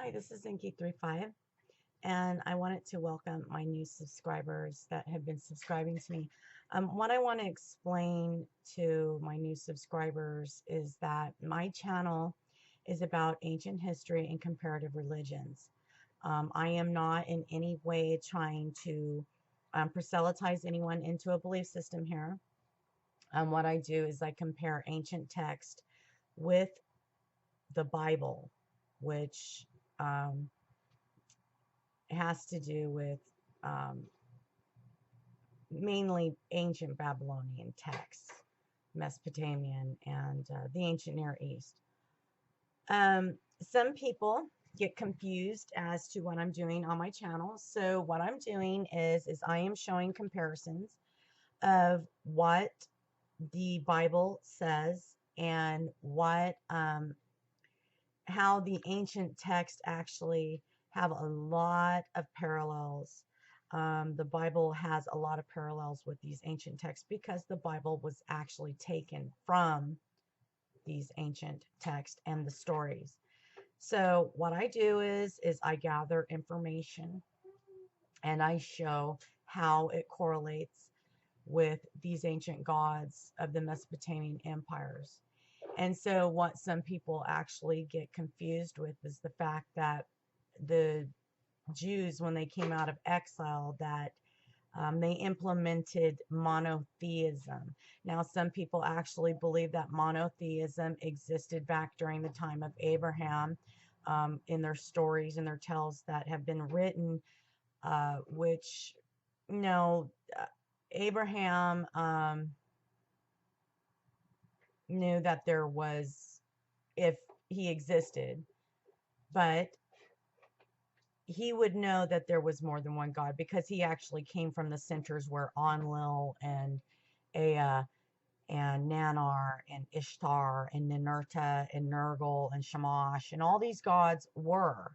Hi, this is Inky35, and I wanted to welcome my new subscribers that have been subscribing to me. What I want to explain to my new subscribers is that my channel is about ancient history and comparative religions. I am not in any way trying to proselytize anyone into a belief system here. What I do is I compare ancient text with the Bible, which has to do with um, mainly ancient Babylonian texts, Mesopotamian, and the ancient Near East. Some people get confused as to what I'm doing on my channel. So what I'm doing is I am showing comparisons of what the Bible says and what how the ancient texts actually have a lot of parallels. The Bible has a lot of parallels with these ancient texts because the Bible was actually taken from these ancient texts and the stories. So what I do is I gather information and I show how it correlates with these ancient gods of the Mesopotamian empires. And so, what some people actually get confused with is the fact that the Jews, when they came out of exile, that they implemented monotheism. Now, some people actually believe that monotheism existed back during the time of Abraham in their stories and their tales that have been written, which, no, Abraham knew that there was, if he existed, but he would know that there was more than one God because he actually came from the centers where Enlil and Ea and Nanar and Ishtar and Ninurta and Nergal and Shamash and all these gods were.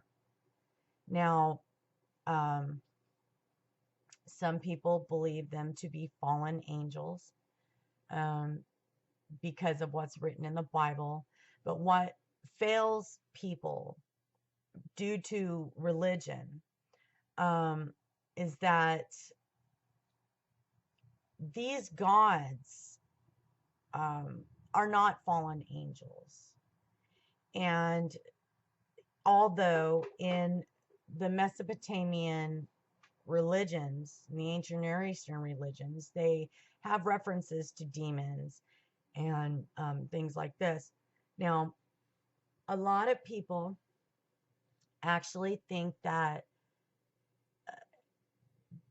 Now, um, some people believe them to be fallen angels um, because of what's written in the Bible. But what fails people due to religion um, is that these gods um, are not fallen angels. And although in the Mesopotamian religions, in the ancient Near Eastern religions, they have references to demons and things like this. Now, a lot of people actually think that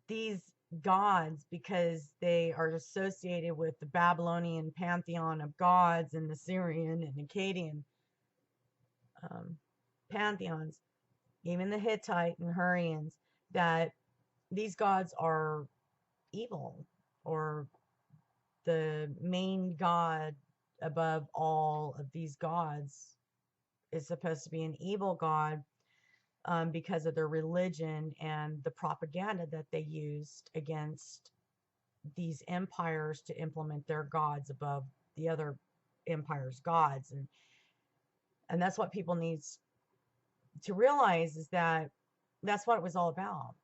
these gods, because they are associated with the Babylonian pantheon of gods and the Syrian and Akkadian um, pantheons, even the Hittite and Hurrians, that these gods are evil, or the main god above all of these gods is supposed to be an evil god because of their religion and the propaganda that they used against these empires to implement their gods above the other empires' gods. And that's what people need to realize, is that that's what it was all about.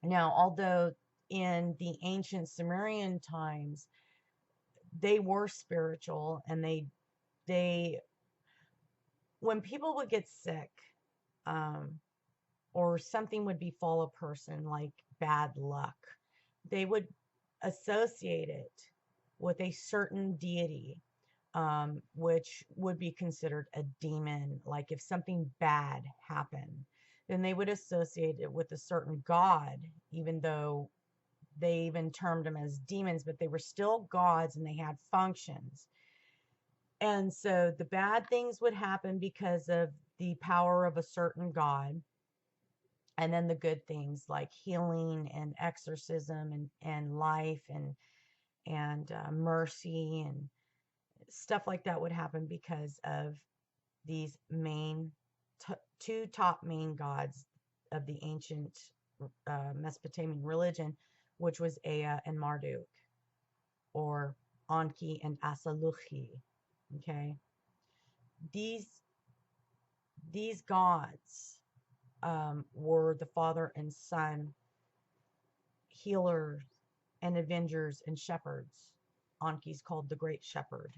Now, although in the ancient Sumerian times, they were spiritual, and they when people would get sick, um, or something would befall a person like bad luck, they would associate it with a certain deity, which would be considered a demon. Like if something bad happened, then they would associate it with a certain god, even though they even termed them as demons, but they were still gods and they had functions. And so the bad things would happen because of the power of a certain god. And then the good things like healing and exorcism and life and mercy and stuff like that would happen because of these main two top main gods of the ancient Mesopotamian religion, which was Ea and Marduk, or Anki and Asaluchi. Okay, these these gods were the father and son, healers and avengers and shepherds. Anki's called the Great Shepherd.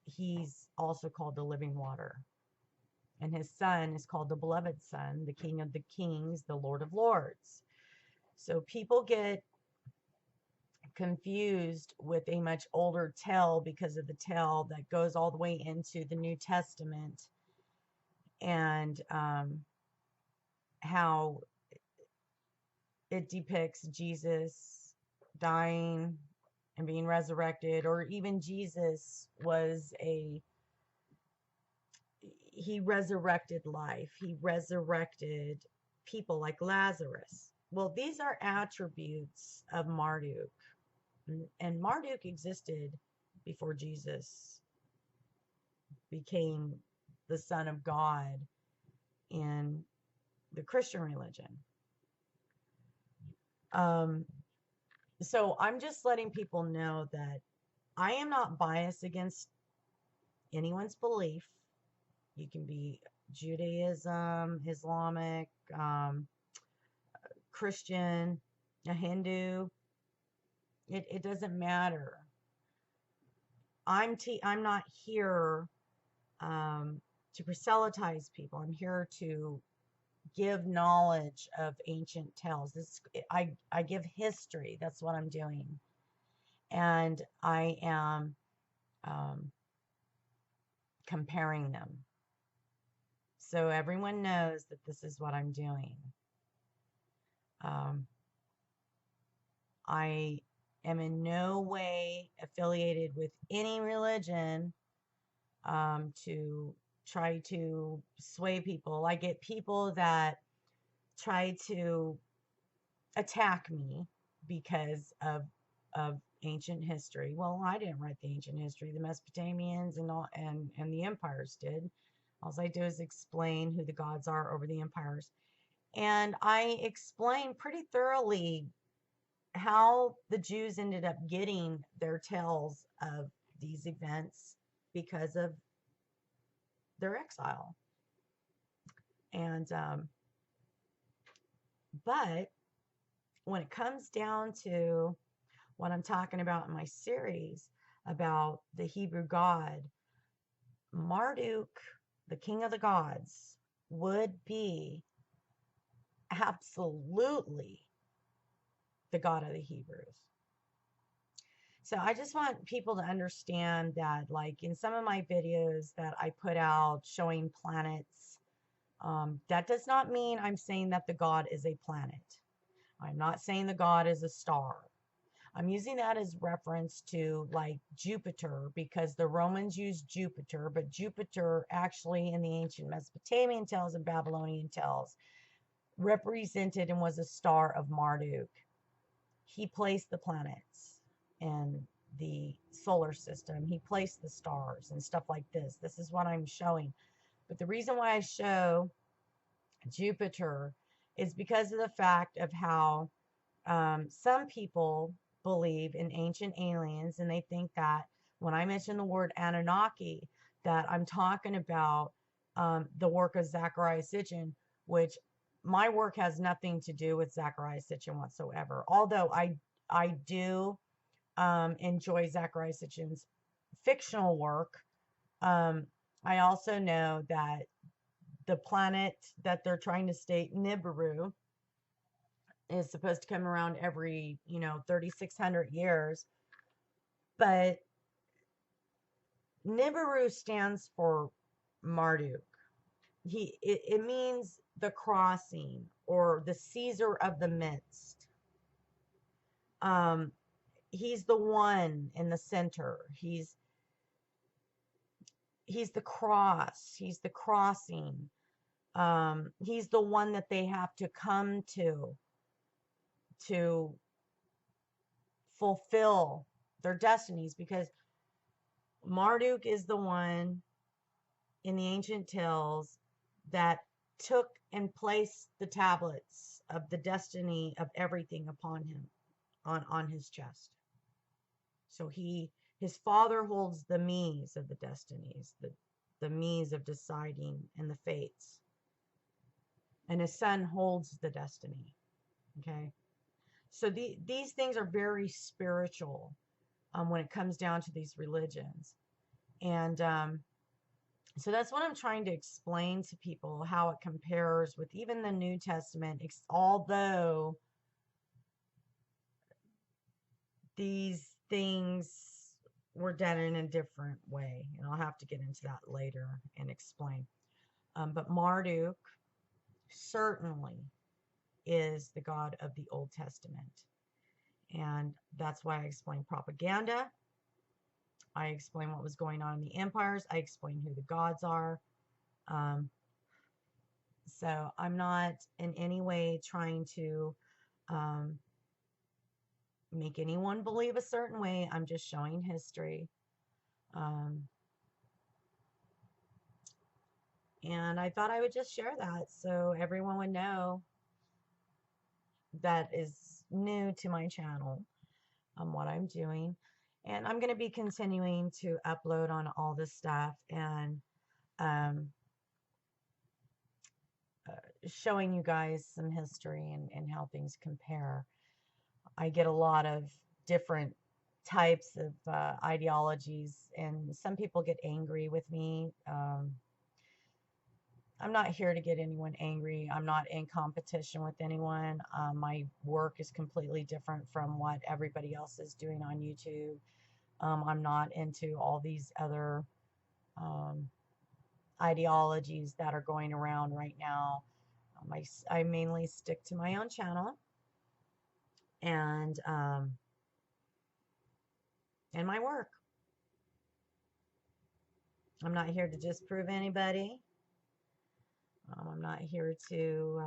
He's also called the living water. And his son is called the beloved son, the king of the kings, the lord of lords. So people get confused with a much older tale because of the tale that goes all the way into the New Testament, and how it depicts Jesus dying and being resurrected, or even Jesus he resurrected life. He resurrected people like Lazarus. Well, these are attributes of Marduk. And Marduk existed before Jesus became the Son of God in the Christian religion. So I'm just letting people know that I am not biased against anyone's belief. You can be Judaism, Islamic, Christian, a Hindu. It doesn't matter. I'm not here to proselytize people. I'm here to give knowledge of ancient tales. I give history. That's what I'm doing. And I am comparing them. So everyone knows that this is what I'm doing. I am in no way affiliated with any religion to try to sway people. I get people that try to attack me because of ancient history. Well, I didn't write the ancient history. The Mesopotamians and the empires did. All I do is explain who the gods are over the empires. And I explain pretty thoroughly how the Jews ended up getting their tales of these events because of their exile. And but when it comes down to what I'm talking about in my series about the Hebrew God, Marduk, the king of the gods, would be absolutely the God of the Hebrews. So I just want people to understand that, like in some of my videos that I put out showing planets, that does not mean I'm saying that the God is a planet. I'm not saying the God is a star. I'm using that as reference to like Jupiter, because the Romans used Jupiter, but Jupiter actually in the ancient Mesopotamian tales and Babylonian tales represented and was a star of Marduk. He placed the planets in the solar system. He placed the stars and stuff like this. This is what I'm showing. But the reason why I show Jupiter is because of the fact of how some people believe in ancient aliens, and they think that when I mention the word Anunnaki, that I'm talking about the work of Zecharia Sitchin, which my work has nothing to do with Zecharia Sitchin whatsoever. Although I do enjoy Zecharia Sitchin's fictional work. I also know that the planet that they're trying to state, Nibiru, is supposed to come around every 3,600 years, but Nibiru stands for Marduk. It means the crossing, or the Caesar of the midst. He's the one in the center. He's the cross. He's the crossing. He's the one that they have to come to fulfill their destinies, because Marduk is the one in the ancient tales that took and placed the tablets of the destiny of everything upon him, on his chest. So his father holds the me's of the destinies, the means of deciding and the fates. And his son holds the destiny. Okay. So these things are very spiritual when it comes down to these religions. And so that's what I'm trying to explain to people, how it compares with even the New Testament, although these things were done in a different way. And I'll have to get into that later and explain. But Marduk certainly is the God of the Old Testament. And that's why I explain propaganda. I explain what was going on in the empires. I explain who the gods are. So I'm not in any way trying to make anyone believe a certain way. I'm just showing history. And I thought I would just share that so everyone would know that is new to my channel, what I'm doing. And I'm going to be continuing to upload on all this stuff and showing you guys some history and how things compare. I get a lot of different types of ideologies, and some people get angry with me. I'm not here to get anyone angry. I'm not in competition with anyone. My work is completely different from what everybody else is doing on YouTube. I'm not into all these other ideologies that are going around right now. I mainly stick to my own channel and my work. I'm not here to disprove anybody. I'm not here to,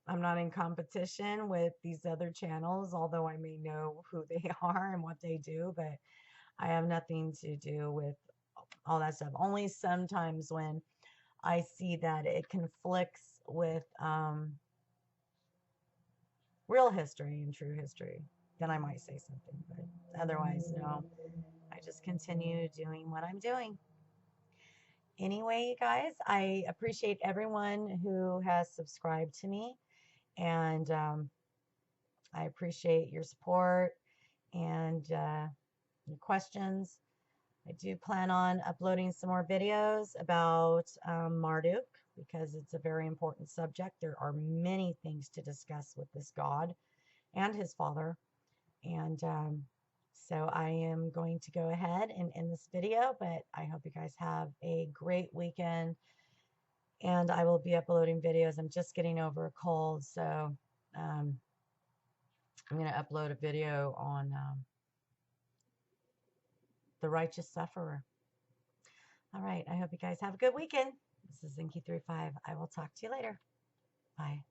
I'm not in competition with these other channels, although I may know who they are and what they do, but I have nothing to do with all that stuff. Only sometimes when I see that it conflicts with real history and true history, then I might say something, but otherwise, no. I just continue doing what I'm doing. Anyway, you guys, I appreciate everyone who has subscribed to me, and I appreciate your support and your questions. I do plan on uploading some more videos about Marduk because it's a very important subject. There are many things to discuss with this god and his father. And so I am going to go ahead and end this video, but I hope you guys have a great weekend. And I will be uploading videos. I'm just getting over a cold, so I'm going to upload a video on the righteous sufferer. All right. I hope you guys have a good weekend. This is Zinky35. I will talk to you later. Bye.